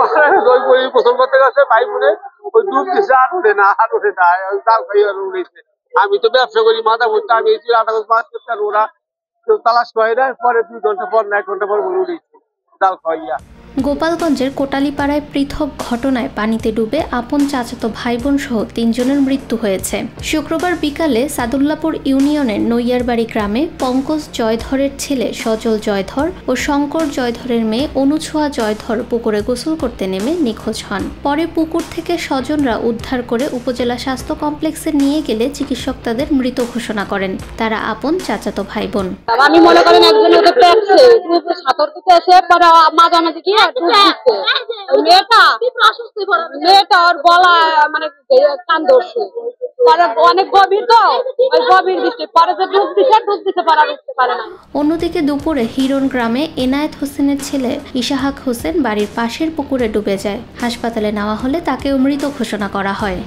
মারা ওই গোসল করতে গেছে ভাই বোনে ওই ডুব দিছে আর ওঠে না জাল খাই আর উঠেছে। আমি তো ব্যবসা করি মাথা ঘুরতে আমি এই 8 আগস্ট মাছ করতে আর ওরা কেউ তালাশ করে না। পরে 2 ঘন্টা পর না 1 ঘন্টা পর বলে উঠেছে জাল খাইয়া। গোপালগঞ্জের কোটালীপাড়ায় পৃথক ঘটনায় পানিতে ডুবে আপন চাচাতো ভাইবোন সহ 3 জনের মৃত্যু হয়েছে। শুক্রবার বিকালে সাদুল্লাপুর ইউনিয়নের নৈয়ারবাড়ি গ্রামে পঙ্কজ জয়ধরের ছেলে সজল জয়ধর ও শঙ্কর জয়ধরের মেয়ে অনুছোয়া জয়ধর পুকুরে গোসল করতে নেমে নিখোঁজ হন। পরে পুকুর থেকে স্বজনরা উদ্ধার করে উপজেলা স্বাস্থ্য কমপ্লেক্সে নিয়ে গেলে চিকিৎসক তাদের মৃত ঘোষণা করেন। তারা আপন চাচাতো ভাইবোন। আমি মনে করেন একজন ওদের সাঁতর থেকে এসে পরে মাঝামাঝি গিয়ে মেয়েটা ওর গলা মানে কান ধরছে। অনেক গভীর তো ওই গভীর দিচ্ছে পরে যে ডুব দিতে পারে না। অন্যদিকে দুপুরে হিরন গ্রামে এনায়েত হোসেনের ছেলে ইশাহাক হোসেন বাড়ির পাশের পুকুরে ডুবে যায়। হাসপাতালে নেওয়া হলে তাকেও মৃত ঘোষণা করা হয়।